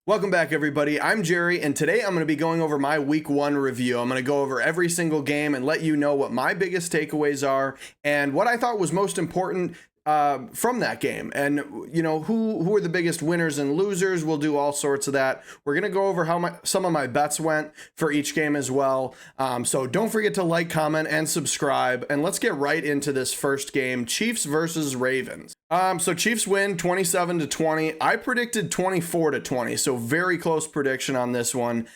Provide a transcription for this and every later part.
Welcome back, everybody. I'm Jerry, and today I'm going to be going over my week one review. I'm going to go over every single game and let you know what my biggest takeaways are and what I thought was most important from that game. And, who are the biggest winners and losers. We'll do all sorts of that. We're going to go over how some of my bets went for each game as well. So don't forget to like, comment, and subscribe. And let's get right into this first game, Chiefs versus Ravens. So Chiefs win 27-20. I predicted 24-20, so very close prediction on this one.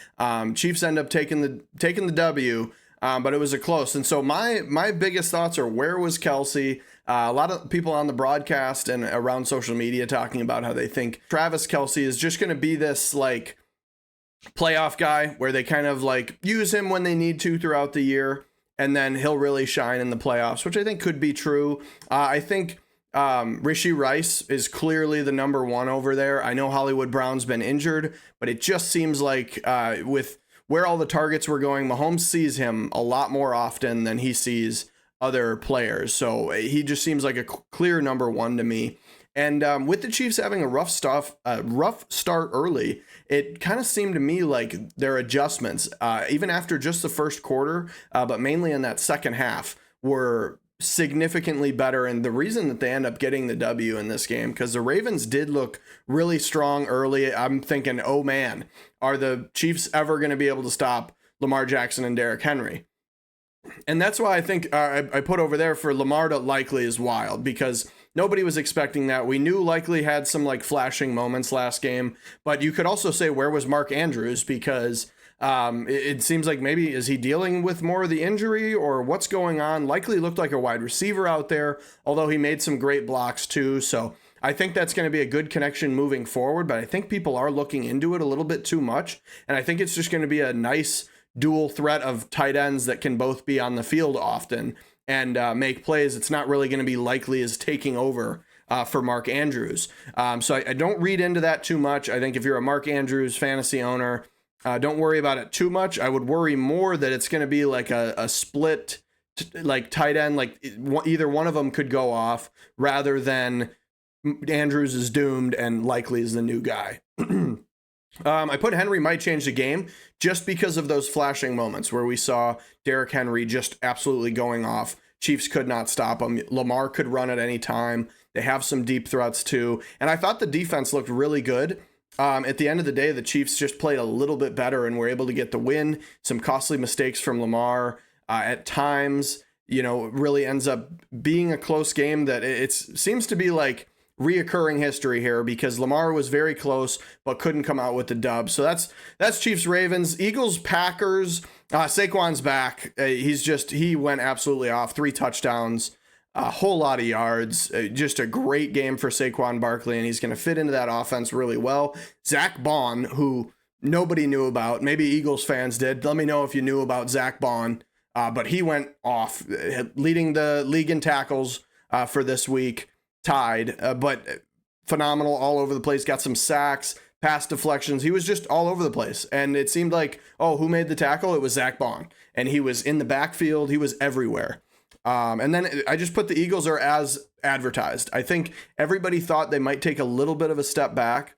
Chiefs end up taking the W, but it was a close. And so my biggest thoughts are, where was Kelce? A lot of people on the broadcast and around social media talking about how they think Travis Kelce is just going to be this like playoff guy where they kind of like use him when they need to throughout the year, and then he'll really shine in the playoffs, which I think could be true. I think Rashee Rice is clearly the number one over there. I know Hollywood Brown's been injured, but it just seems like with where all the targets were going, Mahomes sees him a lot more often than he sees other players. So he just seems like a clear number one to me. And with the Chiefs having a rough start early, it kind of seemed to me like their adjustments, even after just the first quarter, but mainly in that second half, were significantly better, and the reason that they end up getting the W in this game, because the Ravens did look really strong early. I'm thinking, oh man, are the Chiefs ever going to be able to stop Lamar Jackson and Derrick Henry? And that's why I think I put over there for Lamar to Likely is wild, because nobody was expecting that. We knew Likely had some like flashing moments last game, but you could also say, where was Mark Andrews? Because it seems like maybe is he dealing with more of the injury or what's going on? Likely looked like a wide receiver out there, although he made some great blocks too. So I think that's going to be a good connection moving forward, but I think people are looking into it a little bit too much. And I think it's just going to be a nice dual threat of tight ends that can both be on the field often and make plays. It's not really going to be Likely as taking over for Mark Andrews. So I don't read into that too much. I think if you're a Mark Andrews fantasy owner, don't worry about it too much. I would worry more that it's going to be like a split, like tight end, like either one of them could go off rather than Andrews is doomed and Likely is the new guy. I put Henry might change the game just because of those flashing moments where we saw Derrick Henry just absolutely going off. Chiefs could not stop him. Lamar could run at any time. They have some deep threats too. And I thought the defense looked really good. At the end of the day, the Chiefs just played a little bit better and were able to get the win. Some costly mistakes from Lamar at times, really ends up being a close game that it seems to be like reoccurring history here, because Lamar was very close but couldn't come out with the dub. So that's Chiefs Ravens. Eagles Packers. Saquon's back. He went absolutely off. 3 touchdowns. A whole lot of yards, just a great game for Saquon Barkley, and he's going to fit into that offense really well. Zach Bond, who nobody knew about, maybe Eagles fans did. Let me know if you knew about Zach Bond, but he went off, leading the league in tackles for this week, tied, but phenomenal all over the place. Got some sacks, pass deflections. He was just all over the place, and it seemed like, who made the tackle? It was Zach Bond, and he was in the backfield. He was everywhere. And then I just put the Eagles are as advertised. I think everybody thought they might take a little bit of a step back.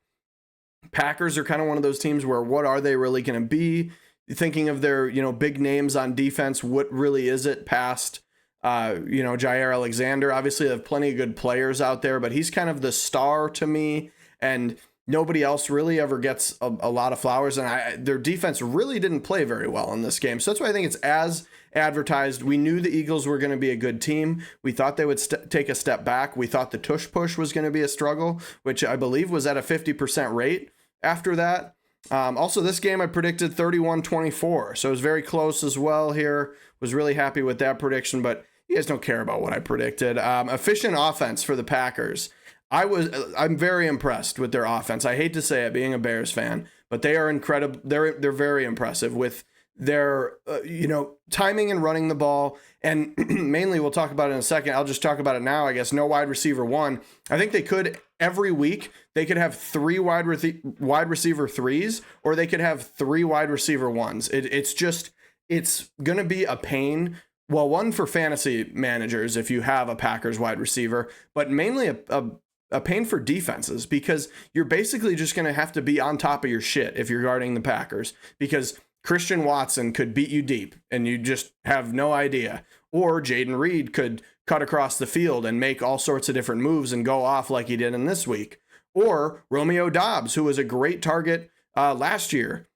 Packers are kind of one of those teams where what are they really going to be? Thinking of their, big names on defense, what really is it past, Jaire Alexander? Obviously, they have plenty of good players out there, but he's kind of the star to me, and nobody else really ever gets a lot of flowers, and their defense really didn't play very well in this game. So that's why I think it's as advertised. We knew the Eagles were going to be a good team. We thought they would take a step back. We thought the tush push was going to be a struggle, which I believe was at a 50% rate after that. Also, this game I predicted 31-24, so it was very close as well here. Was really happy with that prediction, but you guys don't care about what I predicted. Efficient offense for the Packers. I'm very impressed with their offense. I hate to say it, being a Bears fan, but they are incredible. They're very impressive with their timing and running the ball. And mainly, we'll talk about it in a second. I'll just talk about it now. I guess no wide receiver one. I think they could every week. They could have 3 wide receiver 3s, or they could have 3 wide receiver 1s. It's going to be a pain. Well, one for fantasy managers if you have a Packers wide receiver, but mainly a a pain for defenses, because you're basically just going to have to be on top of your shit if you're guarding the Packers, because Christian Watson could beat you deep and you just have no idea. Or Jaden Reed could cut across the field and make all sorts of different moves and go off like he did in this week. Or Romeo Doubs, who was a great target last year.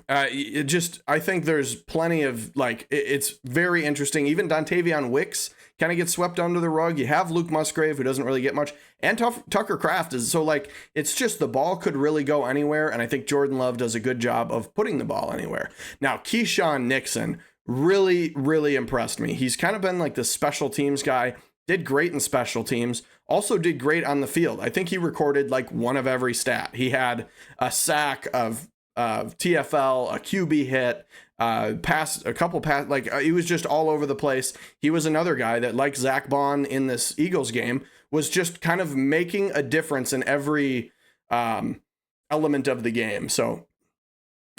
I think there's plenty of, it's very interesting. Even Dontavion Wicks kind of gets swept under the rug. You have Luke Musgrave, who doesn't really get much, and Tucker Kraft is, so it's just, the ball could really go anywhere, and I think Jordan Love does a good job of putting the ball anywhere. Now, Keyshawn Nixon really, really impressed me. He's kind of been like the special teams guy, did great in special teams, also did great on the field. I think he recorded one of every stat. He had a sack of TFL, a QB hit, a couple pass, he was just all over the place. He was another guy that, like Zach Bond in this Eagles game, was just kind of making a difference in every element of the game. So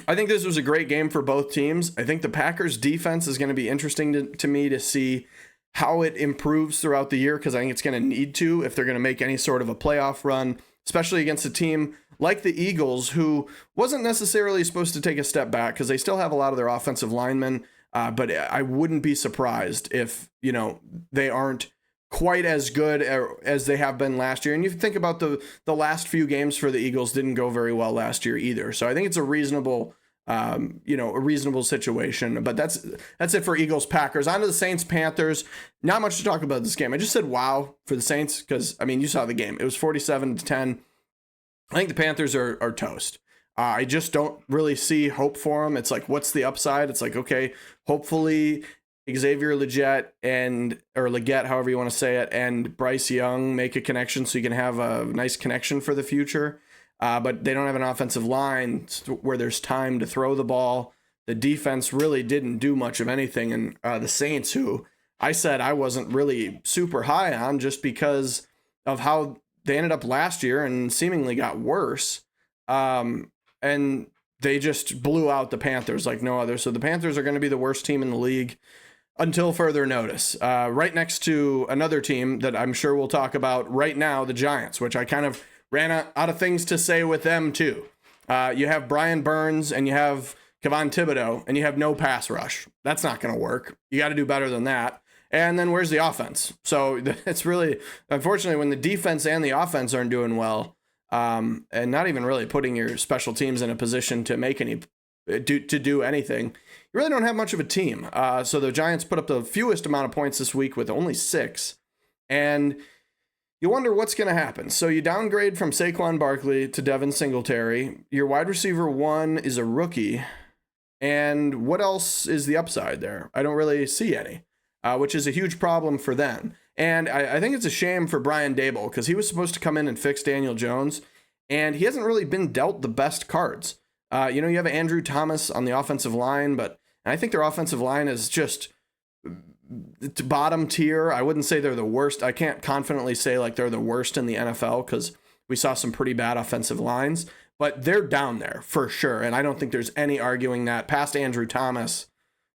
I think this was a great game for both teams. I think the Packers defense is going to be interesting to me to see how it improves throughout the year, because I think it's going to need to if they're going to make any sort of a playoff run, especially against a team like the Eagles, who wasn't necessarily supposed to take a step back because they still have a lot of their offensive linemen. But I wouldn't be surprised if, they aren't quite as good as they have been last year. And you think about the last few games for the Eagles didn't go very well last year either. So I think it's a reasonable, a reasonable situation. But that's it for Eagles Packers. On to the Saints Panthers. Not much to talk about this game. I just said wow for the Saints because, you saw the game. It was 47-10. I think the Panthers are toast. I just don't really see hope for them. It's what's the upside? It's okay, hopefully Xavier Legette, however you want to say it, and Bryce Young make a connection so you can have a nice connection for the future. But they don't have an offensive line where there's time to throw the ball. The defense really didn't do much of anything. And the Saints, who I said I wasn't really super high on just because of how they ended up last year and seemingly got worse. And they just blew out the Panthers like no other. So the Panthers are going to be the worst team in the league until further notice. Right next to another team that I'm sure we'll talk about right now, the Giants, which I kind of ran out of things to say with them too. You have Brian Burns and you have Kevon Thibodeau and you have no pass rush. That's not going to work. You got to do better than that. And then where's the offense? So it's really, unfortunately, when the defense and the offense aren't doing well, and not even really putting your special teams in a position to make do anything, you really don't have much of a team. So the Giants put up the fewest amount of points this week with only 6. And you wonder what's going to happen. So you downgrade from Saquon Barkley to Devin Singletary. Your wide receiver 1 is a rookie. And what else is the upside there? I don't really see any. Which is a huge problem for them. And I think it's a shame for Brian Daboll because he was supposed to come in and fix Daniel Jones, and he hasn't really been dealt the best cards. You have Andrew Thomas on the offensive line, but I think their offensive line is just bottom tier. I wouldn't say they're the worst. I can't confidently say they're the worst in the NFL because we saw some pretty bad offensive lines, but they're down there for sure. And I don't think there's any arguing that. Past Andrew Thomas,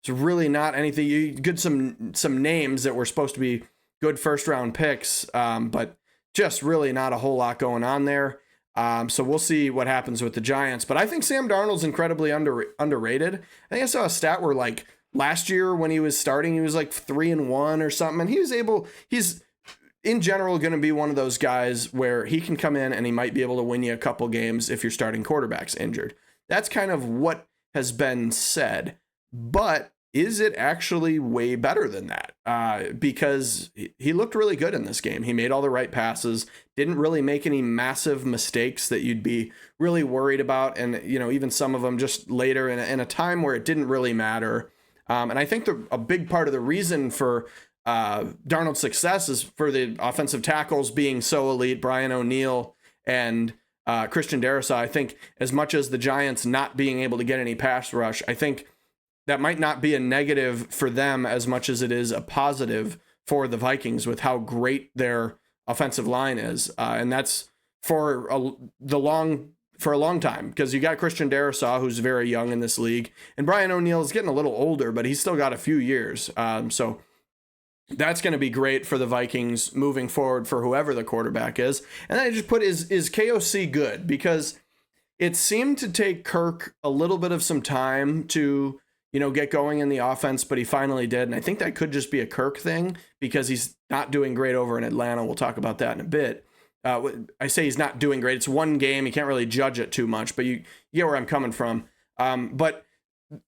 it's really not anything. You get some names that were supposed to be good first round picks, but just really not a whole lot going on there. So we'll see what happens with the Giants. But I think Sam Darnold's incredibly underrated. I think I saw a stat where last year when he was starting, he was 3-1 or something, and he's in general going to be one of those guys where he can come in and he might be able to win you a couple games if your starting quarterback's injured. That's kind of what has been said. But is it actually way better than that? Because he looked really good in this game. He made all the right passes, didn't really make any massive mistakes that you'd be really worried about. And, even some of them just later in a time where it didn't really matter. And I think a big part of the reason for Darnold's success is for the offensive tackles being so elite, Brian O'Neill and Christian Darrisaw. I think as much as the Giants not being able to get any pass rush, I think that might not be a negative for them as much as it is a positive for the Vikings with how great their offensive line is. And that's for a long time, because you got Christian Darrisaw, who's very young in this league, and Brian O'Neill is getting a little older, but he's still got a few years. So That's going to be great for the Vikings moving forward for whoever the quarterback is. And then I just put, is KOC good? Because it seemed to take Kirk a little bit of some time to, get going in the offense, but he finally did. And I think that could just be a Kirk thing because he's not doing great over in Atlanta. We'll talk about that in a bit. I say he's not doing great. It's one game. You can't really judge it too much, but you get where I'm coming from. But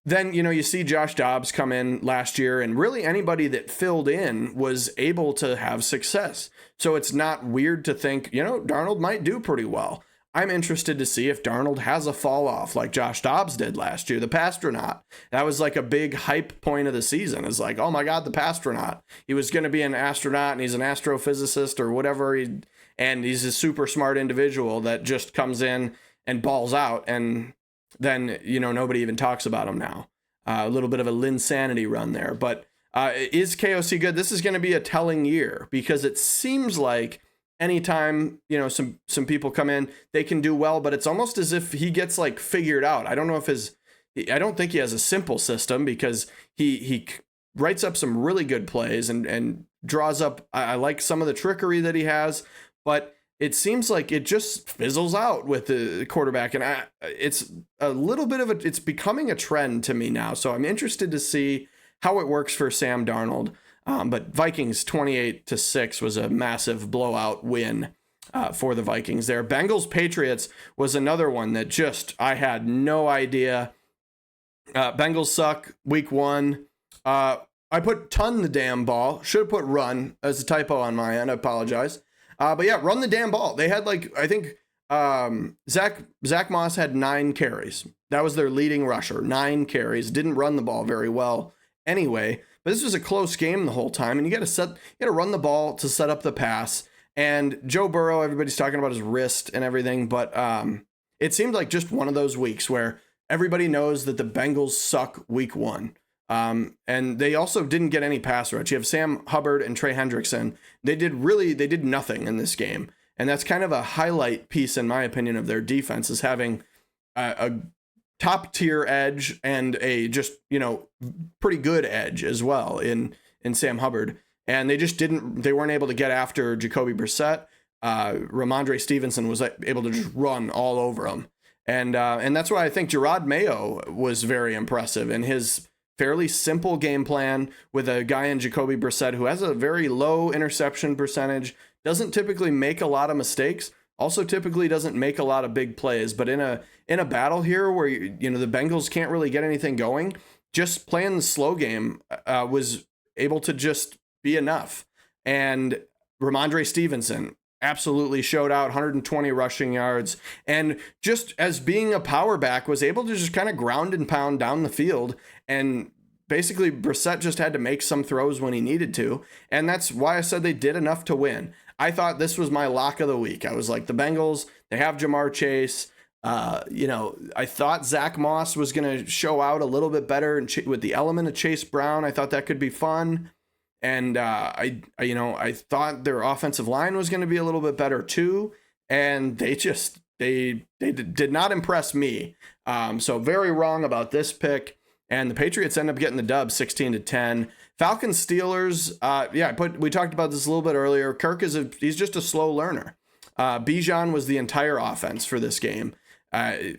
then, you see Josh Dobbs come in last year, and really anybody that filled in was able to have success. So it's not weird to think, Darnold might do pretty well. I'm interested to see if Darnold has a fall off like Josh Dobbs did last year, the Pastronaut. That was like a big hype point of the season. It's like, oh my God, the Pastronaut. He was going to be an astronaut and he's an astrophysicist or whatever. And he's a super smart individual that just comes in and balls out. And then, nobody even talks about him now. A little bit of a Linsanity run there. But is KOC good? This is going to be a telling year because it seems like anytime, some people come in, they can do well, but it's almost as if he gets like figured out. I don't know if I don't think he has a simple system because he writes up some really good plays and draws up. I like some of the trickery that he has, but it seems like it just fizzles out with the quarterback. And it's a little bit of it's becoming a trend to me now. So I'm interested to see how it works for Sam Darnold. But Vikings 28-6 was a massive blowout win for the Vikings there. Bengals Patriots was another one that I had no idea. Bengals suck week 1. I put ton the damn ball. Should have put run as a typo on my end. I apologize. But yeah, run the damn ball. They had I think Zach Moss had 9 carries. That was their leading rusher. 9 carries. Didn't run the ball very well anyway. But this was a close game the whole time, and you got to run the ball to set up the pass. And Joe Burrow, everybody's talking about his wrist and everything, but it seemed like just one of those weeks where everybody knows that the Bengals suck week 1. And they also didn't get any pass rush. You have Sam Hubbard and Trey Hendrickson. They did nothing in this game. And that's kind of a highlight piece, in my opinion, of their defense, is having a top tier edge and a just, pretty good edge as well in Sam Hubbard. And they weren't able to get after Jacoby Brissett. Ramondre Stevenson was able to just run all over him. And that's why I think Gerard Mayo was very impressive in his fairly simple game plan with a guy in Jacoby Brissett who has a very low interception percentage, doesn't typically make a lot of mistakes, also typically doesn't make a lot of big plays. But in a battle here where the Bengals can't really get anything going, just playing the slow game was able to just be enough. And Ramondre Stevenson absolutely showed out, 120 rushing yards, and just as being a power back was able to just kind of ground and pound down the field. And basically Brissett just had to make some throws when he needed to. And that's why I said they did enough to win. I thought this was my lock of the week. I was like, the Bengals, they have Jamar Chase. I thought Zach Moss was going to show out a little bit better with the element of Chase Brown. I thought that could be fun. And I thought their offensive line was going to be a little bit better too. And they did not impress me. So very wrong about this pick. And the Patriots end up getting the dub 16-10. Falcons Steelers. We talked about this a little bit earlier. Kirk he's just a slow learner. Bijan was the entire offense for this game.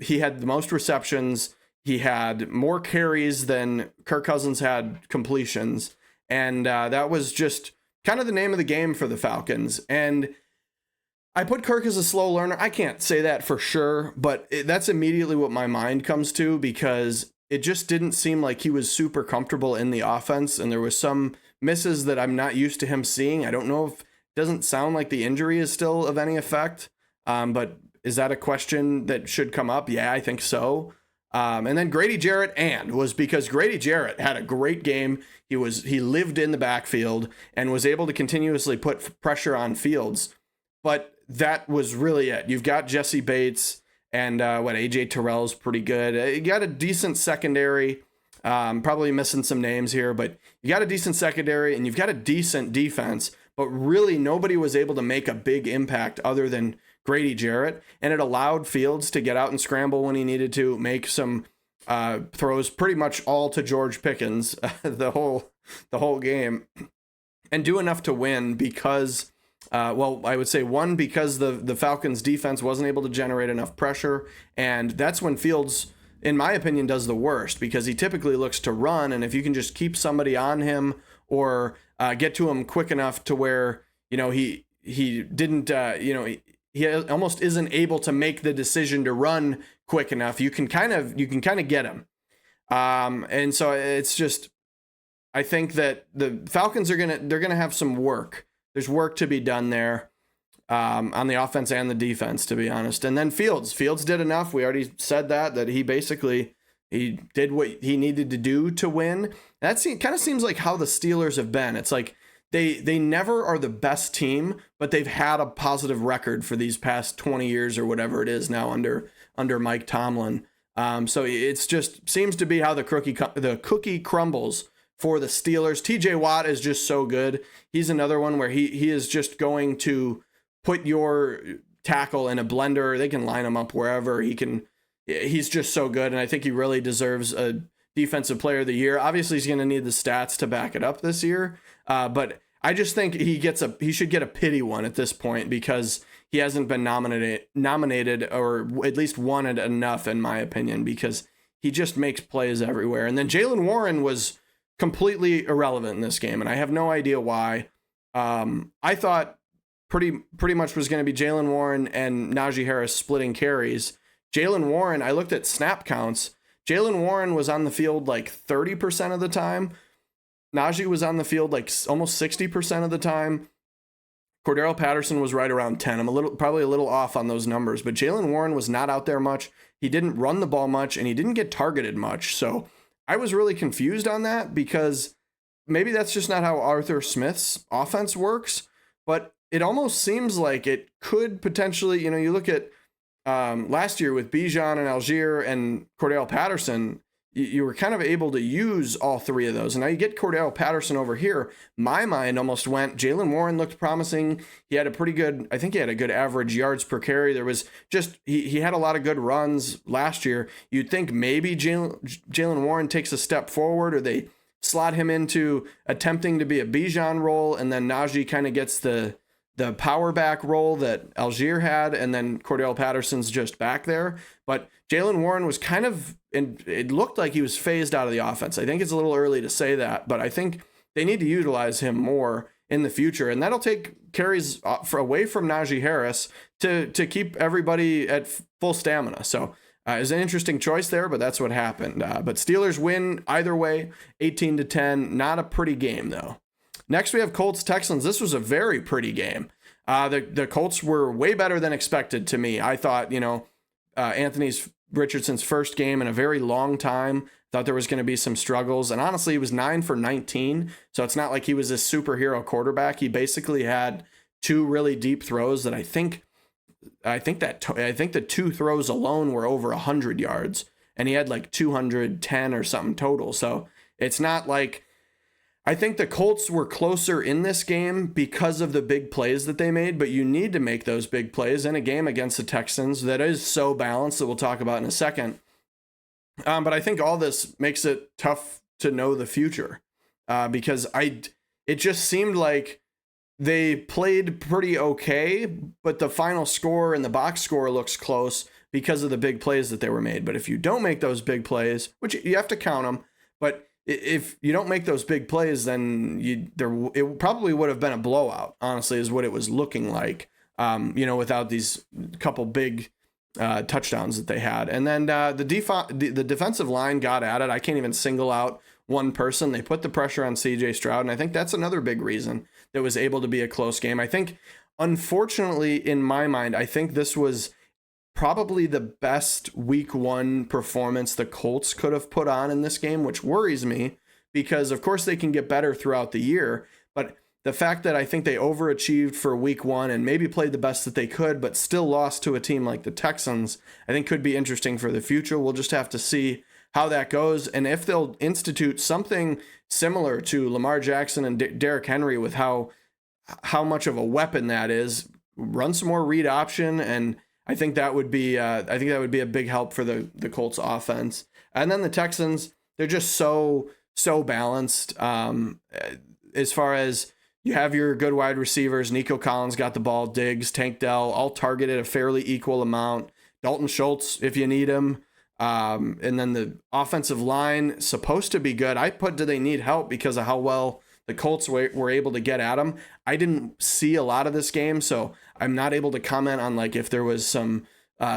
He had the most receptions. He had more carries than Kirk Cousins had completions. And that was just kind of the name of the game for the Falcons. And I put Kirk as a slow learner. I can't say that for sure, but that's immediately what my mind comes to, because it just didn't seem like he was super comfortable in the offense. And there was some misses that I'm not used to him seeing. I don't know if it doesn't sound like the injury is still of any effect. But is that a question that should come up? Yeah, I think so. And then Grady Jarrett was because Grady Jarrett had a great game. He lived in the backfield and was able to continuously put pressure on Fields. But that was really it. You've got Jesse Bates and AJ Terrell's pretty good. You got a decent secondary. Probably missing some names here, but you got a decent secondary and you've got a decent defense. But really nobody was able to make a big impact other than Grady Jarrett, and it allowed Fields to get out and scramble when he needed to, make some throws pretty much all to George Pickens the whole game. and do enough to win because, well, I would say one, because the Falcons defense wasn't able to generate enough pressure. And that's when Fields, in my opinion, does the worst, because he typically looks to run. And if you can just keep somebody on him or get to him quick enough to where, he didn't, he almost isn't able to make the decision to run quick enough, you can kind of get him. And so it's just, I think that the Falcons they're gonna have some work. There's work to be done there, on the offense and the defense, to be honest. And then Fields did enough. We already said that he did what he needed to do to win. That kind of seems like how the Steelers have been. It's like they never are the best team, but they've had a positive record for these past 20 years or whatever it is now under Mike Tomlin. So it's just seems to be how the cookie crumbles for the Steelers. TJ Watt is just so good. He's another one where he is just going to put your tackle in a blender. They can line him up wherever he can. He's just so good. And I think he really deserves a defensive player of the year. Obviously he's going to need the stats to back it up this year. But I just think he should get a pity one at this point, because he hasn't been nominated or at least wanted enough, in my opinion, because he just makes plays everywhere. And then Jaylen Warren was completely irrelevant in this game, and I have no idea why. I thought pretty much was going to be Jaylen Warren and Najee Harris splitting carries. Jaylen Warren, I looked at snap counts. Jaylen Warren was on the field like 30% of the time. Najee was on the field like almost 60% of the time. Cordarrelle Patterson was right around 10. I'm probably a little off on those numbers, but Jaylen Warren was not out there much. He didn't run the ball much, and he didn't get targeted much. So I was really confused on that, because maybe that's just not how Arthur Smith's offense works, but it almost seems like it could potentially, you look at last year with Bijan and Algier and Cordarrelle Patterson, you were kind of able to use all three of those. And now you get Cordarrelle Patterson over here. My mind almost went, Jaylen Warren looked promising. He had I think he had a good average yards per carry. There was just, he had a lot of good runs last year. You'd think maybe Jaylen Warren takes a step forward, or they slot him into attempting to be a Bijan role, and then Najee kind of gets the power back role that Algier had, and then Cordarrelle Patterson's just back there. But Jaylen Warren was kind of, and it looked like he was phased out of the offense. I think it's a little early to say that, but I think they need to utilize him more in the future, and that'll take carries away from Najee Harris to keep everybody at full stamina. So it's an interesting choice there, but that's what happened. But Steelers win either way, 18-10. Not a pretty game though. Next, we have Colts-Texans. This was a very pretty game. The Colts were way better than expected to me. I thought, Anthony Richardson's first game in a very long time. Thought there was going to be some struggles. And honestly, he was 9 for 19. So it's not like he was a superhero quarterback. He basically had two really deep throws that I think the two throws alone were over 100 yards. And he had like 210 or something total. So it's not like, I think the Colts were closer in this game because of the big plays that they made, but you need to make those big plays in a game against the Texans that is so balanced that we'll talk about in a second. But I think all this makes it tough to know the future, because it just seemed like they played pretty okay, but the final score and the box score looks close because of the big plays that they were made. But if you don't make those big plays, which you have to count them, but if you don't make those big plays, then it probably would have been a blowout, honestly, is what it was looking like, without these couple big touchdowns that they had. And then the defensive line got at it. I can't even single out one person. They put the pressure on CJ Stroud, and I think that's another big reason that was able to be a close game. I think, unfortunately, in my mind, I think this was probably the best week one performance the Colts could have put on in this game, which worries me, because of course they can get better throughout the year. But the fact that I think they overachieved for week one and maybe played the best that they could, but still lost to a team like the Texans, I think could be interesting for the future. We'll just have to see how that goes, and if they'll institute something similar to Lamar Jackson and Derrick Henry with how much of a weapon that is. Run some more read option, and I think that would be a big help for the Colts offense. And then the Texans, they're just so balanced as far as you have your good wide receivers. Nico Collins got the ball. Diggs, Tank Dell, all targeted a fairly equal amount. Dalton Schultz, if you need him. And then the offensive line, supposed to be good. I put, do they need help because of how well the Colts were able to get at them? I didn't see a lot of this game, so I'm not able to comment on like if there was some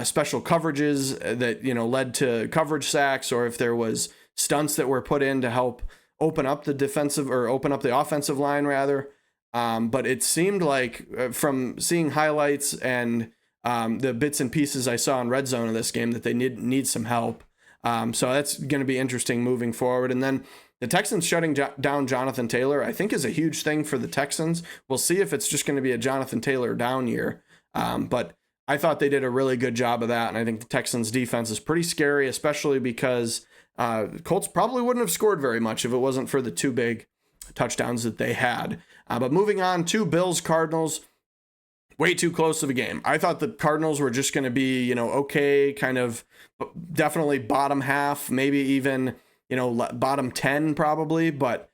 special coverages that, you know, led to coverage sacks, or if there was stunts that were put in to help open up the offensive line rather. But it seemed like from seeing highlights and the bits and pieces I saw in Red Zone of this game that they need some help. So that's going to be interesting moving forward. And then the Texans shutting down Jonathan Taylor, I think, is a huge thing for the Texans. We'll see if it's just going to be a Jonathan Taylor down year. But I thought they did a really good job of that. And I think the Texans defense is pretty scary, especially because Colts probably wouldn't have scored very much if it wasn't for the two big touchdowns that they had. But moving on to Bills Cardinals, way too close of a game. I thought the Cardinals were just going to be, you know, okay, kind of definitely bottom half, maybe even, you know, bottom 10 probably, but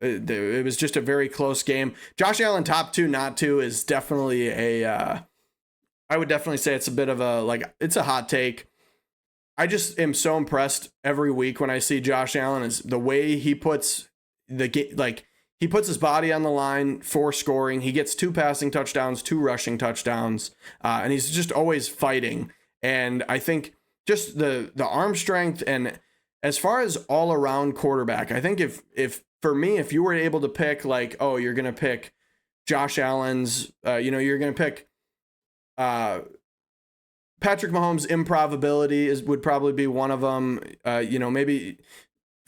it was just a very close game. Josh Allen top two, not two is definitely I would definitely say it's a bit of a, like, it's a hot take. I just am so impressed every week when I see Josh Allen is the way he puts he puts his body on the line for scoring. He gets 2 passing touchdowns, 2 rushing touchdowns, and he's just always fighting. And I think just the arm strength, and as far as all around quarterback, I think if for me, if you were able to pick like, oh, you're going to pick Josh Allen's, you're going to pick Patrick Mahomes' improbability would probably be one of them. Maybe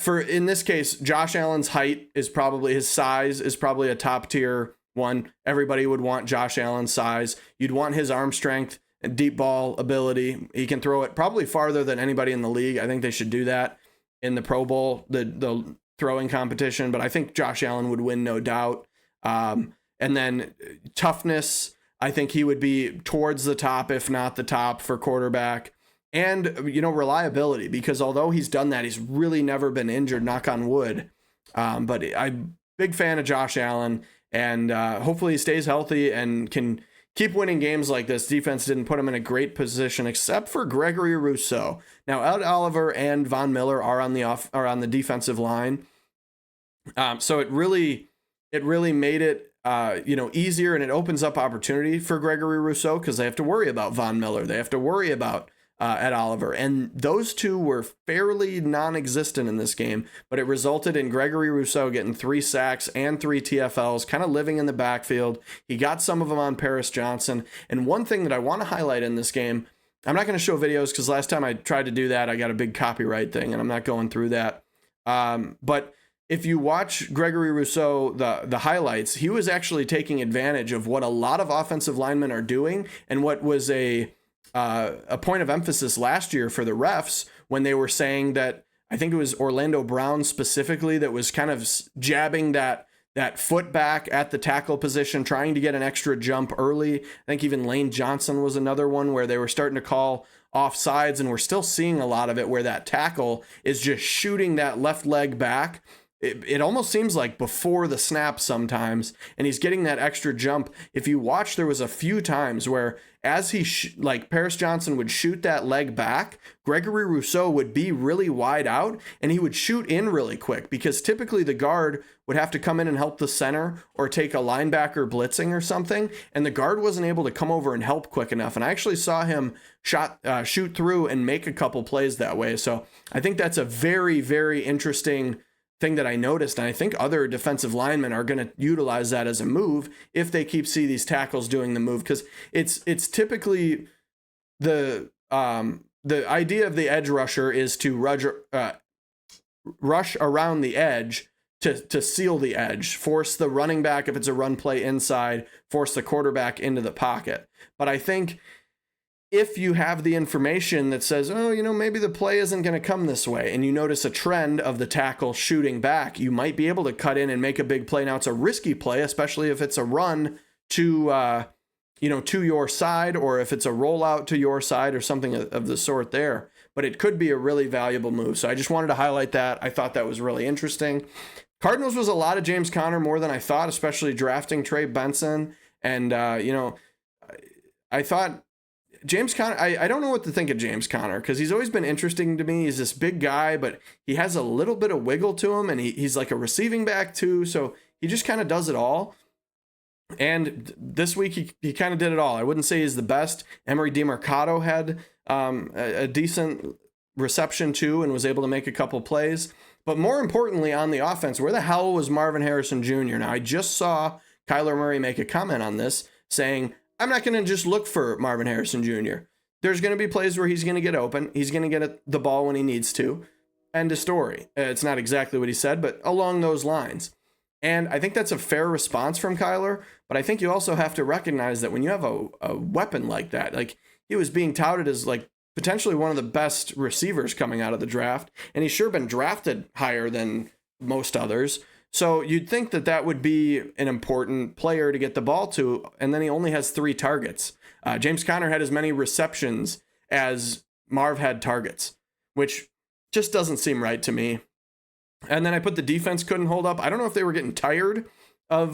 in this case, Josh Allen's height is probably, his size is probably a top tier one. Everybody would want Josh Allen's size. You'd want his arm strength and deep ball ability. He can throw it probably farther than anybody in the league. I think they should do that in the Pro Bowl, the throwing competition, but I think Josh Allen would win, no doubt. And then toughness, I think he would be towards the top, if not the top, for quarterback. And, reliability, because although he's done that, he's really never been injured, knock on wood. But I'm a big fan of Josh Allen, and hopefully he stays healthy and can keep winning games like this. Defense didn't put him in a great position, except for Gregory Rousseau. Now, Ed Oliver and Von Miller are on the defensive line. So it really made it easier, and it opens up opportunity for Gregory Rousseau because they have to worry about Von Miller. They have to worry about Ed Oliver. And those two were fairly non-existent in this game, but it resulted in Gregory Rousseau getting 3 sacks and 3 TFLs, kind of living in the backfield. He got some of them on Paris Johnson. And one thing that I want to highlight in this game, I'm not going to show videos because last time I tried to do that, I got a big copyright thing, and I'm not going through that. But if you watch Gregory Rousseau, the highlights, he was actually taking advantage of what a lot of offensive linemen are doing, and what was a point of emphasis last year for the refs when they were saying that, I think it was Orlando Brown specifically that was kind of jabbing that foot back at the tackle position, trying to get an extra jump early. I think even Lane Johnson was another one where they were starting to call offsides, and we're still seeing a lot of it where that tackle is just shooting that left leg back. It almost seems like before the snap sometimes, and he's getting that extra jump. If you watch, there was a few times where as he Paris Johnson would shoot that leg back, Gregory Rousseau would be really wide out, and he would shoot in really quick, because typically the guard would have to come in and help the center or take a linebacker blitzing or something, and the guard wasn't able to come over and help quick enough. And I actually saw him shoot through and make a couple plays that way. So I think that's a very, very interesting thing that I noticed, and I think other defensive linemen are going to utilize that as a move if they keep see these tackles doing the move, because it's typically the idea of the edge rusher is to rush around the edge to seal the edge, force the running back, if it's a run play, inside, force the quarterback into the pocket. But I think if you have the information that says, maybe the play isn't going to come this way, and you notice a trend of the tackle shooting back, you might be able to cut in and make a big play. Now, it's a risky play, especially if it's a run to your side, or if it's a rollout to your side or something of the sort there. But it could be a really valuable move. So I just wanted to highlight that. I thought that was really interesting. Cardinals was a lot of James Conner more than I thought, especially drafting Trey Benson. And, I thought James Conner, I don't know what to think of James Conner because he's always been interesting to me. He's this big guy, but he has a little bit of wiggle to him, and he's like a receiving back too. So he just kind of does it all. And this week he kind of did it all. I wouldn't say he's the best. Emery DeMarcado had a decent reception too and was able to make a couple plays. But more importantly, on the offense, where the hell was Marvin Harrison Jr.? Now, I just saw Kyler Murray make a comment on this saying, I'm not going to just look for Marvin Harrison Jr. There's going to be plays where he's going to get open. He's going to get the ball when he needs to. End of story. It's not exactly what he said, but along those lines. And I think that's a fair response from Kyler, but I think you also have to recognize that when you have a weapon like that, like he was being touted as like potentially one of the best receivers coming out of the draft, and he's sure been drafted higher than most others. So you'd think that that would be an important player to get the ball to, and then he only has 3 targets. James Conner had as many receptions as Marv had targets, which just doesn't seem right to me. And then I put the defense couldn't hold up. I don't know if they were getting tired of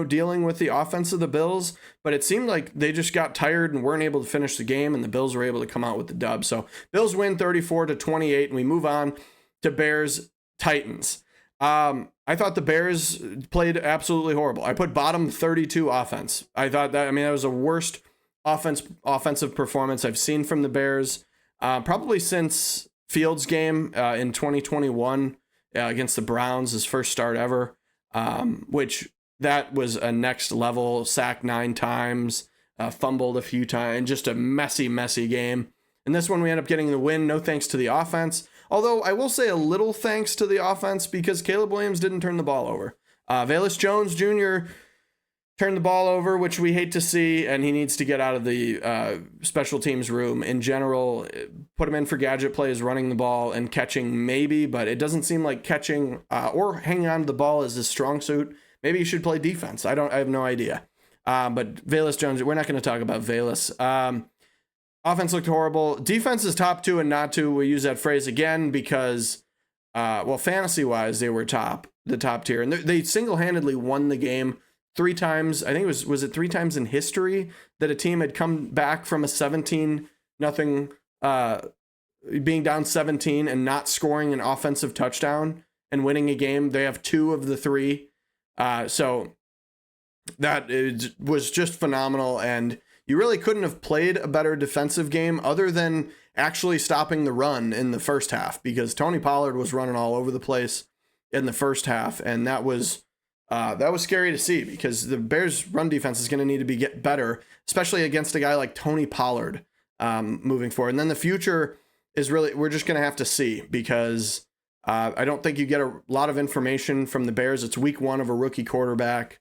dealing with the offense of the Bills, but it seemed like they just got tired and weren't able to finish the game, and the Bills were able to come out with the dub. So Bills win 34-28, and we move on to Bears Titans. I thought the Bears played absolutely horrible. I put bottom 32 offense. I thought that was the worst offensive performance I've seen from the Bears, probably since Fields' game in 2021 against the Browns, his first start ever, which that was a next level, sacked 9 times, fumbled a few times, just a messy game. And this one we end up getting the win, no thanks to the offense. Although I will say a little thanks to the offense because Caleb Williams didn't turn the ball over. Velus Jones Jr. turned the ball over, which we hate to see, and he needs to get out of the special teams room in general. Put him in for gadget plays, running the ball and catching maybe, but it doesn't seem like catching or hanging on to the ball is his strong suit. Maybe he should play defense. I have no idea. But Velus Jones, we're not going to talk about Velus. Offense looked horrible. Defense is top 2 and not 2. We use that phrase again because, fantasy-wise, they were the top tier. And they single-handedly won the game 3 times. I think was it 3 times in history that a team had come back from a 17-0, being down 17 and not scoring an offensive touchdown and winning a game. They have 2 of the 3. So that was just phenomenal. And you really couldn't have played a better defensive game other than actually stopping the run in the first half, because Tony Pollard was running all over the place in the first half. And that was scary to see because the Bears run defense is going to need to get better, especially against a guy like Tony Pollard moving forward. And then the future is really, we're just going to have to see because I don't think you get a lot of information from the Bears. It's week 1 of a rookie quarterback.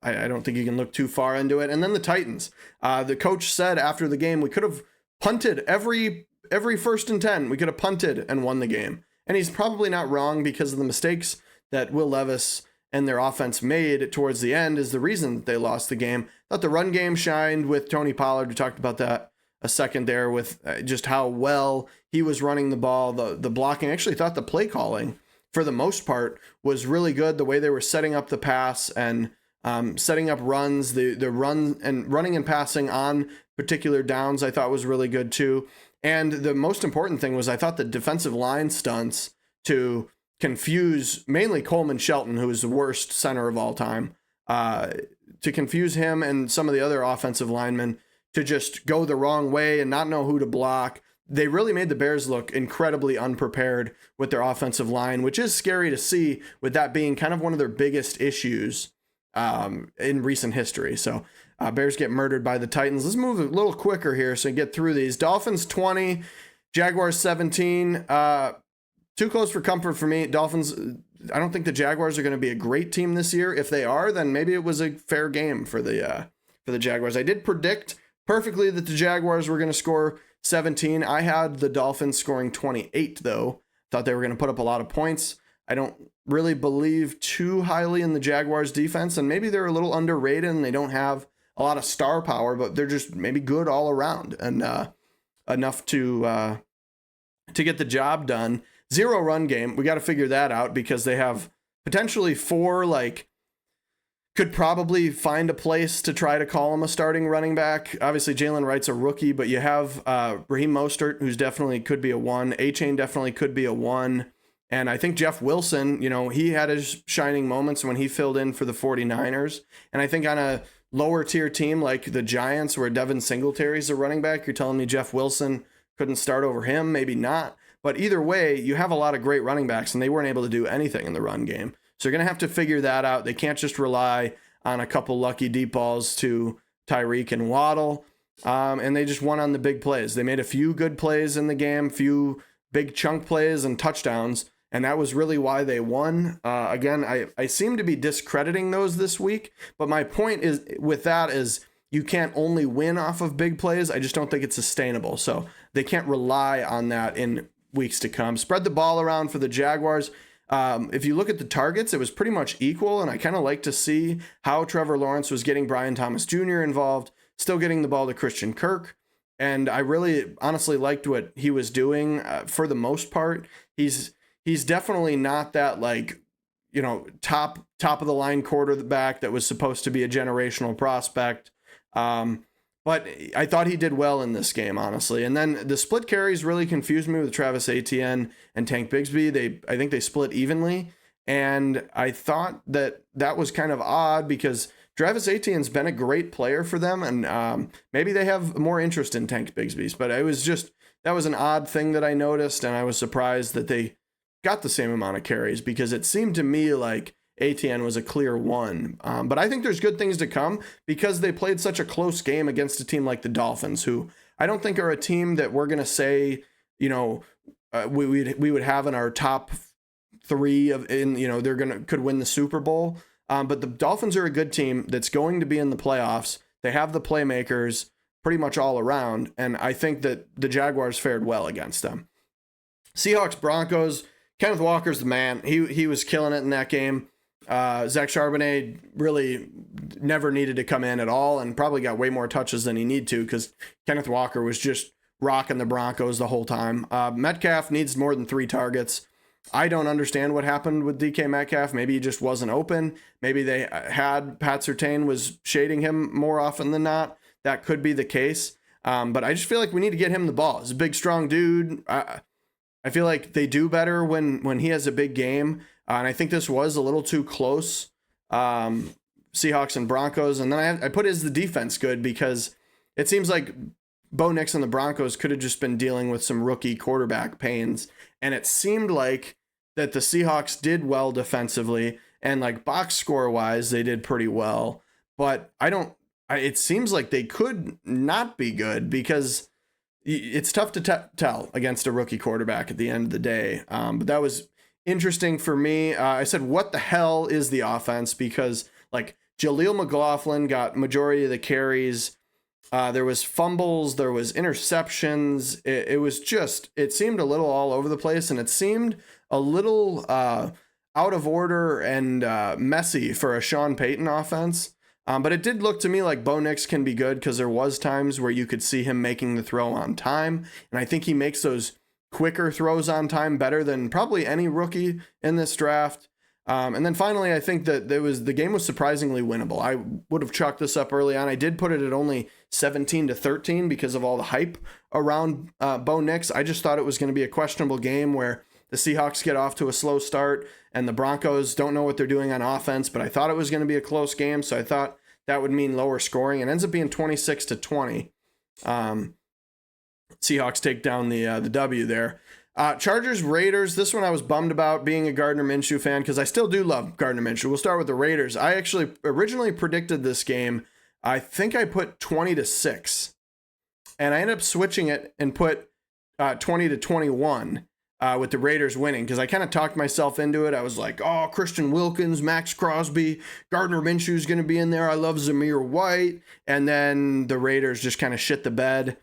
I don't think you can look too far into it. And then the Titans. The coach said after the game, we could have punted every 1st and 10. We could have punted and won the game. And he's probably not wrong because of the mistakes that Will Levis and their offense made towards the end is the reason that they lost the game. I thought the run game shined with Tony Pollard. We talked about that a second there with just how well he was running the ball, the blocking. I actually thought the play calling for the most part was really good. The way they were setting up the pass and setting up runs, the run and running and passing on particular downs, I thought was really good too. And the most important thing was I thought the defensive line stunts to confuse mainly Coleman Shelton, who is the worst center of all time, to confuse him and some of the other offensive linemen to just go the wrong way and not know who to block. They really made the Bears look incredibly unprepared with their offensive line, which is scary to see with that being kind of one of their biggest issues in recent history. So Bears get murdered by the Titans. Let's move a little quicker here so we get through these. Dolphins 20, Jaguars 17. Too close for comfort for me. Dolphins, I don't think the Jaguars are going to be a great team this year. If they are, then maybe it was a fair game for the Jaguars. I did predict perfectly that the Jaguars were going to score 17. I had the Dolphins scoring 28, though. Thought they were going to put up a lot of points. I don't really believe too highly in the Jaguars defense, and maybe they're a little underrated and they don't have a lot of star power, but they're just maybe good all around and enough to get the job done. 0 run game. We got to figure that out because they have potentially 4 like could probably find a place to try to call him a starting running back. Obviously, Jalen Wright's a rookie, but you have Raheem Mostert, who's definitely could be a 1. A-Chain definitely could be a 1. And I think Jeff Wilson, he had his shining moments when he filled in for the 49ers. And I think on a lower tier team like the Giants, where Devin Singletary's a running back, you're telling me Jeff Wilson couldn't start over him? Maybe not. But either way, you have a lot of great running backs, and they weren't able to do anything in the run game. So you're going to have to figure that out. They can't just rely on a couple lucky deep balls to Tyreek and Waddle. And they just won on the big plays. They made a few good plays in the game, few big chunk plays and touchdowns. And that was really why they won. Again, I seem to be discrediting those this week. But my point is with that is you can't only win off of big plays. I just don't think it's sustainable. So they can't rely on that in weeks to come. Spread the ball around for the Jaguars. If you look at the targets, it was pretty much equal, and I kind of like to see how Trevor Lawrence was getting Brian Thomas Jr. involved, still getting the ball to Christian Kirk, and I really honestly liked what he was doing for the most part. He's definitely not that top of the line quarterback that was supposed to be a generational prospect. But I thought he did well in this game, honestly. And then the split carries really confused me with Travis Etienne and Tank Bigsby. I think they split evenly. And I thought that was kind of odd because Travis Etienne's been a great player for them. And maybe they have more interest in Tank Bigsby's. But that was an odd thing that I noticed. And I was surprised that they got the same amount of carries because it seemed to me like Etienne was a clear 1. But I think there's good things to come because they played such a close game against a team like the Dolphins, who I don't think are a team that we're going to say, we would have in our top 3 could win the Super Bowl. But the Dolphins are a good team that's going to be in the playoffs. They have the playmakers pretty much all around. And I think that the Jaguars fared well against them. Seahawks, Broncos, Kenneth Walker's the man. He was killing it in that game. Zach Charbonnet really never needed to come in at all and probably got way more touches than he needed to because Kenneth Walker was just rocking the Broncos the whole time. Metcalf needs more than 3 targets. I don't understand what happened with DK Metcalf. Maybe he just wasn't open. Maybe they had Pat Surtain was shading him more often than not. That could be the case. But I just feel like we need to get him the ball. He's a big, strong dude. I feel like they do better when he has a big game. And I think this was a little too close, Seahawks and Broncos. And then I put is the defense good because it seems like Bo Nix and the Broncos could have just been dealing with some rookie quarterback pains. And it seemed like that the Seahawks did well defensively and like box score wise, they did pretty well. But it seems like they could not be good because it's tough to tell against a rookie quarterback at the end of the day. But that was interesting for me. I said, what the hell is the offense? Because like Jaleel McLaughlin got majority of the carries. There was fumbles, there was interceptions. It seemed a little all over the place, and it seemed a little out of order and messy for a Sean Payton offense. But it did look to me like Bo Nix can be good because there was times where you could see him making the throw on time. And I think he makes those quicker throws on time better than probably any rookie in this draft. And then finally, I think that the game was surprisingly winnable. I would have chalked this up early on. I did put it at only 17-13 because of all the hype around Bo Nix. I just thought it was going to be a questionable game where the Seahawks get off to a slow start and the Broncos don't know what they're doing on offense, but I thought it was going to be a close game. So I thought that would mean lower scoring. It ends up being 26-20. Seahawks take down the W there. Chargers, Raiders. This one I was bummed about being a Gardner Minshew fan because I still do love Gardner Minshew. We'll start with the Raiders. I actually originally predicted this game. I think I put 20-6 and I ended up switching it and put 20-21 with the Raiders winning because I kind of talked myself into it. I was like, oh, Christian Wilkins, Max Crosby, Gardner Minshew's going to be in there. I love Zamir White. And then the Raiders just kind of shit the bed.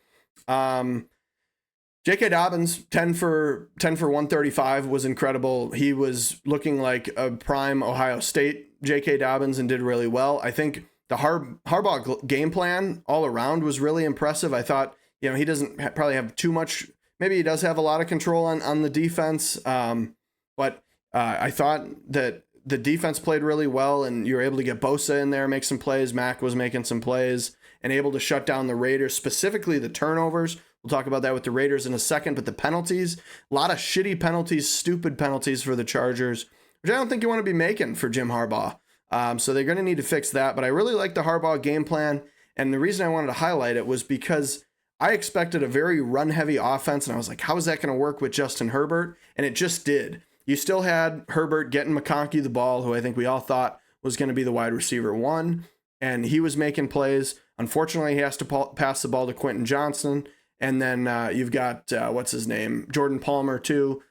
J.K. Dobbins, 10 for 135 was incredible. He was looking like a prime Ohio State J.K. Dobbins and did really well. I think the Harbaugh game plan all around was really impressive. I thought, he doesn't probably have too much. Maybe he does have a lot of control on the defense. But I thought that the defense played really well, and you were able to get Bosa in there, make some plays. Mac was making some plays and able to shut down the Raiders, specifically the turnovers. We'll talk about that with the Raiders in a second, but the penalties, a lot of shitty penalties, stupid penalties for the Chargers, which I don't think you want to be making for Jim Harbaugh. So they're going to need to fix that, but I really like the Harbaugh game plan, and the reason I wanted to highlight it was because I expected a very run-heavy offense, and I was like, how is that going to work with Justin Herbert? And it just did. You still had Herbert getting McConkey the ball, who I think we all thought was going to be the wide receiver one, and he was making plays. Unfortunately, he has to pass the ball to Quentin Johnson, and then you've got, what's his name, Jordan Palmer too.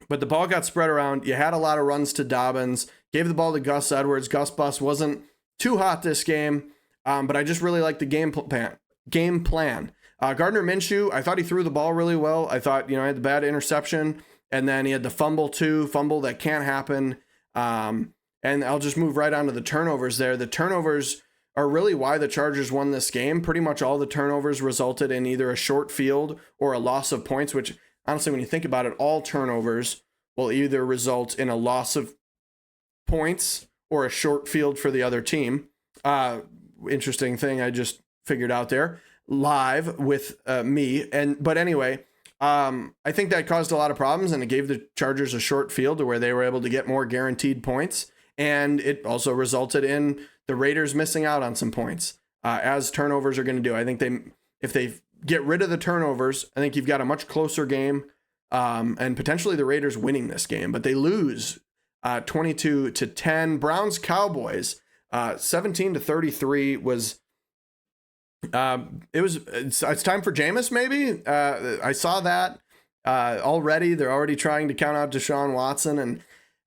But the ball got spread around. You had a lot of runs to Dobbins, gave the ball to Gus Edwards. Gus Bus wasn't too hot this game, but I just really liked the game plan. Gardner Minshew, I thought he threw the ball really well. I thought, he had the bad interception, and then he had the fumble that can't happen. And I'll just move right on to the turnovers there. The turnovers are really why the Chargers won this game. Pretty much all the turnovers resulted in either a short field or a loss of points, which honestly, when you think about it, all turnovers will either result in a loss of points or a short field for the other team. Interesting thing I just figured out there live with me. But anyway, I think that caused a lot of problems, and it gave the Chargers a short field to where they were able to get more guaranteed points. And it also resulted in the Raiders missing out on some points, as turnovers are going to do. I think if they get rid of the turnovers, I think you've got a much closer game, and potentially the Raiders winning this game. But they lose 22-10. Browns Cowboys 17-33 was. It's time for Jameis, maybe. I saw that already. They're already trying to count out Deshaun Watson, and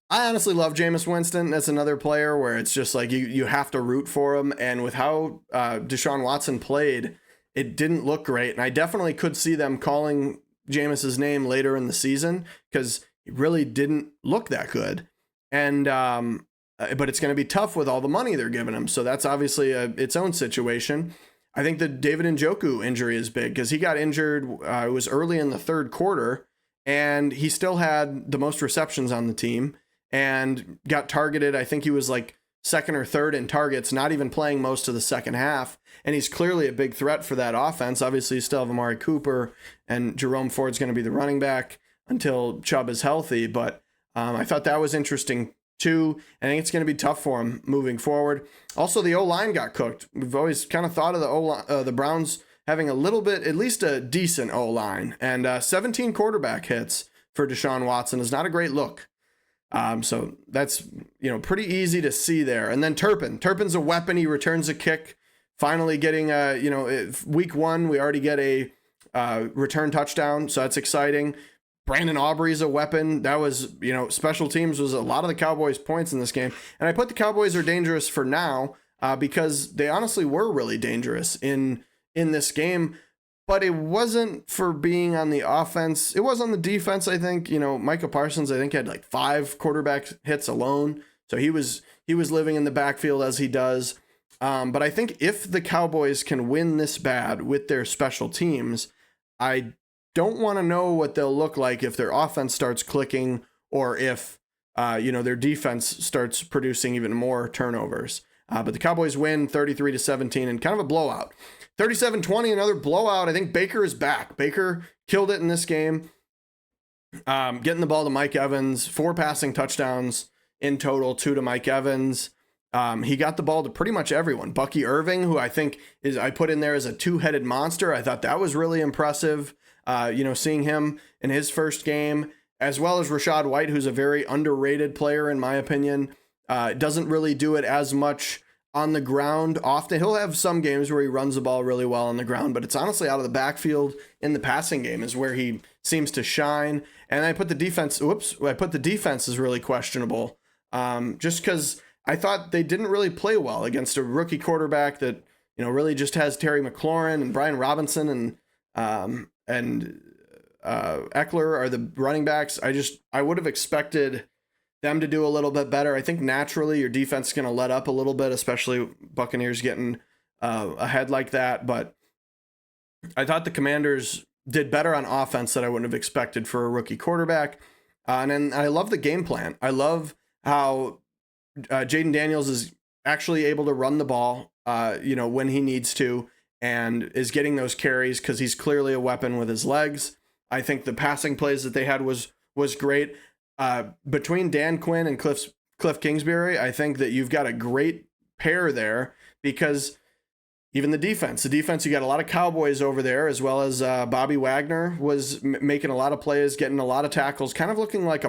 I honestly love Jameis Winston. That's another player where it's just like you have to root for him. And with how Deshaun Watson played, it didn't look great. And I definitely could see them calling Jameis's name later in the season because he really didn't look that good. And but it's going to be tough with all the money they're giving him. So that's obviously its own situation. I think the David Njoku injury is big because he got injured. It was early in the third quarter, and he still had the most receptions on the team and got targeted. I think he was like second or third in targets, not even playing most of the second half. And he's clearly a big threat for that offense. Obviously, you still have Amari Cooper, and Jerome Ford's going to be the running back until Chubb is healthy. But I thought that was interesting too. I think it's going to be tough for him moving forward. Also, the O-line got cooked. We've always kind of thought of the Browns having a little bit, at least a decent O-line. And 17 quarterback hits for Deshaun Watson is not a great look. So that's, pretty easy to see there. And then Turpin's a weapon. He returns a kick, finally getting week one, we already get a return touchdown. So that's exciting. Brandon Aubrey's a weapon. That was, special teams was a lot of the Cowboys' points in this game. And I put the Cowboys are dangerous for now because they honestly were really dangerous in this game. But it wasn't for being on the offense. It was on the defense, I think. Micah Parsons, I think, had like 5 quarterback hits alone. So he was living in the backfield as he does. But I think if the Cowboys can win this bad with their special teams, I don't want to know what they'll look like if their offense starts clicking or if, their defense starts producing even more turnovers. But the Cowboys win 33-17 and kind of a blowout. 37-20, another blowout. I think Baker is back. Baker killed it in this game. Getting the ball to Mike Evans, 4 passing touchdowns in total, 2 to Mike Evans. He got the ball to pretty much everyone. Bucky Irving, who I think I put in there as a 2-headed monster. I thought that was really impressive. Seeing him in his first game, as well as Rachaad White, who's a very underrated player, in my opinion. Doesn't really do it as much on the ground often. He'll have some games where he runs the ball really well on the ground, but it's honestly out of the backfield in the passing game is where he seems to shine. And I put the defense, is really questionable. Just because I thought they didn't really play well against a rookie quarterback that, really just has Terry McLaurin and Brian Robinson and Eckler are the running backs. I would have expected them to do a little bit better. I think naturally your defense is going to let up a little bit, especially Buccaneers getting ahead like that. But I thought the Commanders did better on offense that I wouldn't have expected for a rookie quarterback. And then I love the game plan. I love how Jaden Daniels is actually able to run the ball, when he needs to, and is getting those carries because he's clearly a weapon with his legs. I think the passing plays that they had was great. Between Dan Quinn and Cliff Kingsbury, I think that you've got a great pair there, because even the defense, you got a lot of Cowboys over there, as well as Bobby Wagner was making a lot of plays, getting a lot of tackles, kind of looking like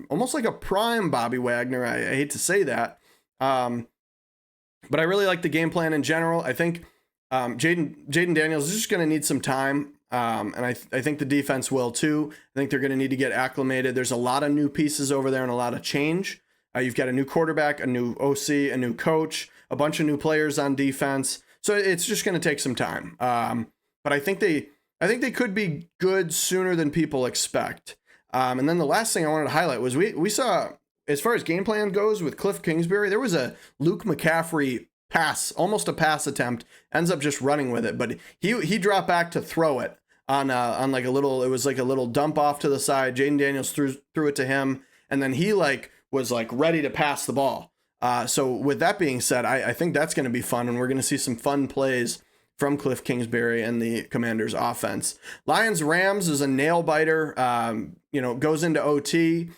almost like a prime Bobby Wagner. I hate to say that. But I really like the game plan in general. I think Jaden Daniels is just going to need some time. And I think the defense will too. I think they're going to need to get acclimated. There's a lot of new pieces over there and a lot of change. You've got a new quarterback, a new OC, a new coach, a bunch of new players on defense. So it's just going to take some time. But I think they could be good sooner than people expect. And then the last thing I wanted to highlight was we saw, as far as game plan goes with Cliff Kingsbury, there was a Luke McCaffrey pass, almost a pass attempt, ends up just running with it, but he dropped back to throw it on like a little, it was like a little dump off to the side. Jaden Daniels threw it to him, and then he was ready to pass the ball. So with that being said, I think that's going to be fun, and we're going to see some fun plays from Cliff Kingsbury and the Commanders offense. Lions Rams is a nail biter, goes into OT.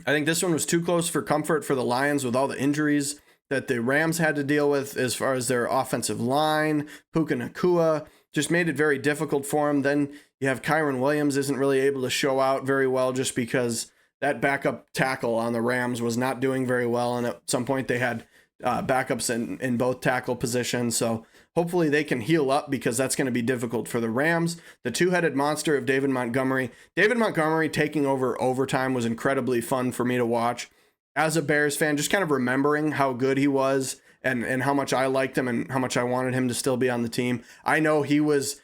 I think this one was too close for comfort for the Lions with all the injuries that the Rams had to deal with as far as their offensive line. Puka Nacua just made it very difficult for him. Then you have Kyron Williams isn't really able to show out very well, just because that backup tackle on the Rams was not doing very well. And at some point they had backups in both tackle positions. So hopefully they can heal up, because that's going to be difficult for the Rams. The two-headed monster of David Montgomery. David Montgomery taking over overtime was incredibly fun for me to watch. As a Bears fan, just kind of remembering how good he was and how much I liked him and how much I wanted him to still be on the team. I know he was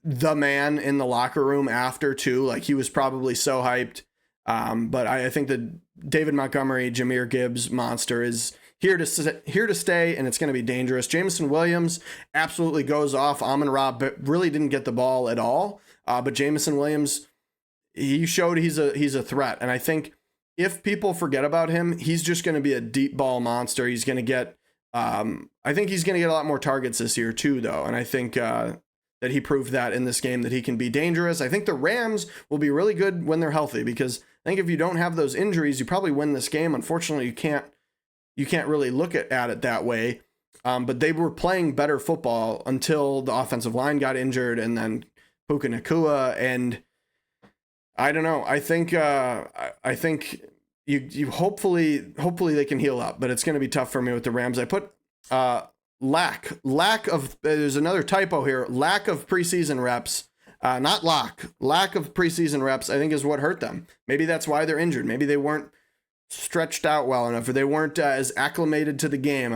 the man in the locker room after too. He was probably so hyped. But I think the David Montgomery, Jahmyr Gibbs monster is here to stay, and it's going to be dangerous. Jameson Williams absolutely goes off. Amon-Ra really didn't get the ball at all. But Jameson Williams, he showed he's a threat. And I think if people forget about him, he's just going to be a deep ball monster. He's going to get, I think he's going to get a lot more targets this year too, though. And I think that he proved that in this game, that he can be dangerous. I think the Rams will be really good when they're healthy, because I think if you don't have those injuries, you probably win this game. Unfortunately, you can't really look at it that way. But they were playing better football until the offensive line got injured, and then Puka Nacua, and I don't know. I think you hopefully they can heal up, but it's going to be tough for me with the Rams. I put lack of, there's another typo here, lack of preseason reps. Not lack of preseason reps, I think, is what hurt them. Maybe that's why they're injured. Maybe they weren't stretched out well enough, or they weren't as acclimated to the game.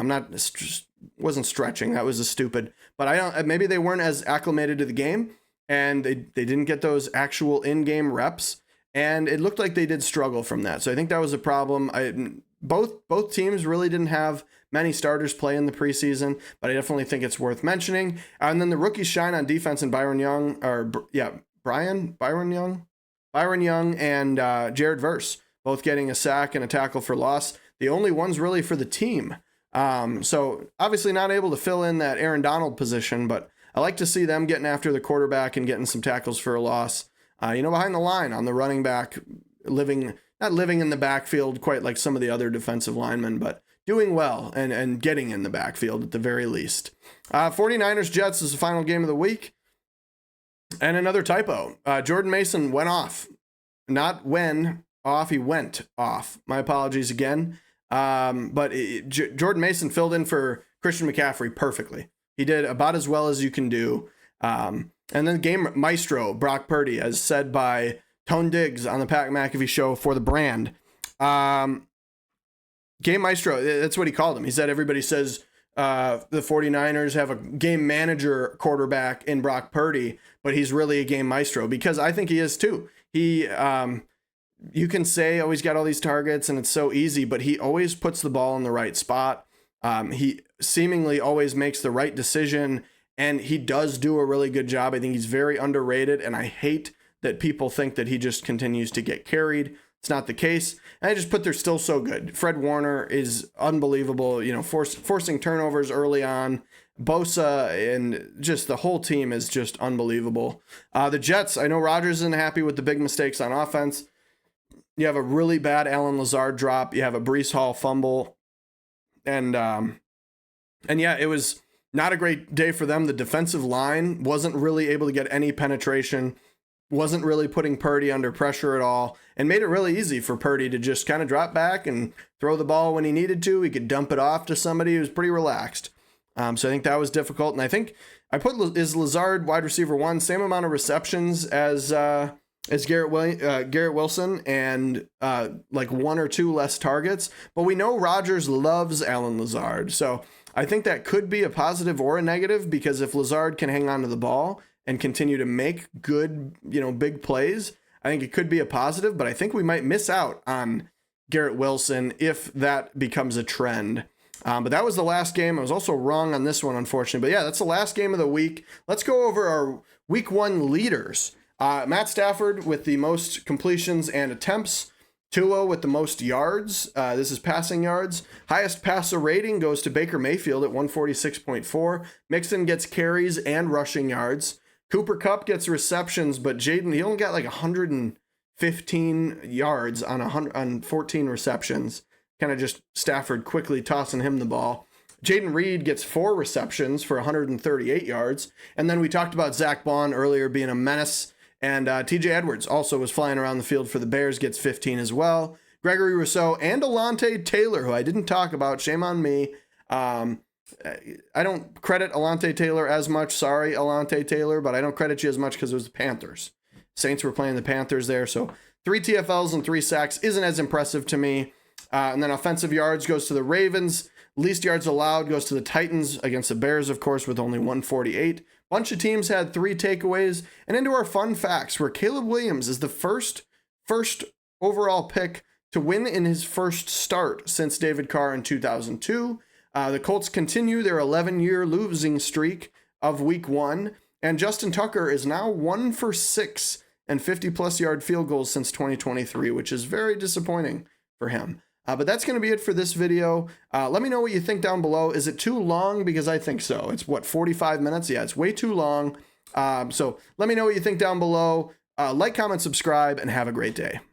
Wasn't stretching. That was a stupid, but maybe they weren't as acclimated to the game, and they didn't get those actual in-game reps, and it looked like they did struggle from that. So I think that was a problem. Both teams really didn't have many starters play in the preseason, but I definitely think it's worth mentioning. And then the rookies shine on defense, and Byron Young and Jared Verse, both getting a sack and a tackle for loss. The only ones really for the team. So obviously not able to fill in that Aaron Donald position, but I like to see them getting after the quarterback and getting some tackles for a loss. Behind the line on the running back, not living in the backfield quite like some of the other defensive linemen, but doing well and getting in the backfield at the very least. 49ers Jets is the final game of the week. And another typo. Jordan Mason went off. Not when off, he went off. My apologies again. But Jordan Mason filled in for Christian McCaffrey perfectly. He did about as well as you can do. And then game maestro, Brock Purdy, as said by Tone Diggs on the Pat McAfee show for the brand. Game maestro, that's what he called him. He said everybody says the 49ers have a game manager quarterback in Brock Purdy, but he's really a game maestro, because I think he is too. You can say, oh, he's got all these targets and it's so easy, but he always puts the ball in the right spot. He seemingly always makes the right decision, and he does do a really good job. I think he's very underrated, and I hate that people think that he just continues to get carried. It's not the case. And I just put they're still so good. Fred Warner is unbelievable, forcing turnovers early on. Bosa and just the whole team is just unbelievable. The Jets, I know Rodgers isn't happy with the big mistakes on offense. You have a really bad Allen Lazard drop. You have a Breece Hall fumble. And yeah, it was not a great day for them. The defensive line wasn't really able to get any penetration, wasn't really putting Purdy under pressure at all, and made it really easy for Purdy to just kind of drop back and throw the ball when he needed to. He could dump it off to somebody who was pretty relaxed. So I think that was difficult. And I think I put is Lazard wide receiver 1, same amount of receptions as Garrett Wilson, and like 1 or 2 less targets. But we know Rodgers loves Allen Lazard. So I think that could be a positive or a negative, because if Lazard can hang on to the ball and continue to make good, big plays, I think it could be a positive. But I think we might miss out on Garrett Wilson if that becomes a trend. But that was the last game. I was also wrong on this one, unfortunately. But yeah, that's the last game of the week. Let's go over our week 1 leaders. Matt Stafford with the most completions and attempts. Tua with the most yards. This is passing yards. Highest passer rating goes to Baker Mayfield at 146.4. Mixon gets carries and rushing yards. Cooper Kupp gets receptions, but Jaden, he only got like 115 yards on 14 receptions. Kind of just Stafford quickly tossing him the ball. Jaden Reed gets 4 receptions for 138 yards. And then we talked about Zach Bond earlier being a menace. And TJ Edwards also was flying around the field for the Bears, gets 15 as well. Gregory Rousseau and Alontae Taylor, who I didn't talk about, shame on me. I don't credit Alontae Taylor as much. Sorry, Alontae Taylor, but I don't credit you as much because it was the Panthers. Saints were playing the Panthers there. So 3 TFLs and 3 sacks isn't as impressive to me. And then offensive yards goes to the Ravens. Least yards allowed goes to the Titans against the Bears, of course, with only 148. Bunch of teams had 3 takeaways. And into our fun facts, where Caleb Williams is the first overall pick to win in his first start since David Carr in 2002. The Colts continue their 11-year losing streak of week 1. And Justin Tucker is now 1 for 6 and 50-plus yard field goals since 2023, which is very disappointing for him. But that's going to be it for this video. Let me know what you think down below. Is it too long? Because I think so. It's 45 minutes? Yeah, it's way too long. So let me know what you think down below. Like, comment, subscribe, and have a great day.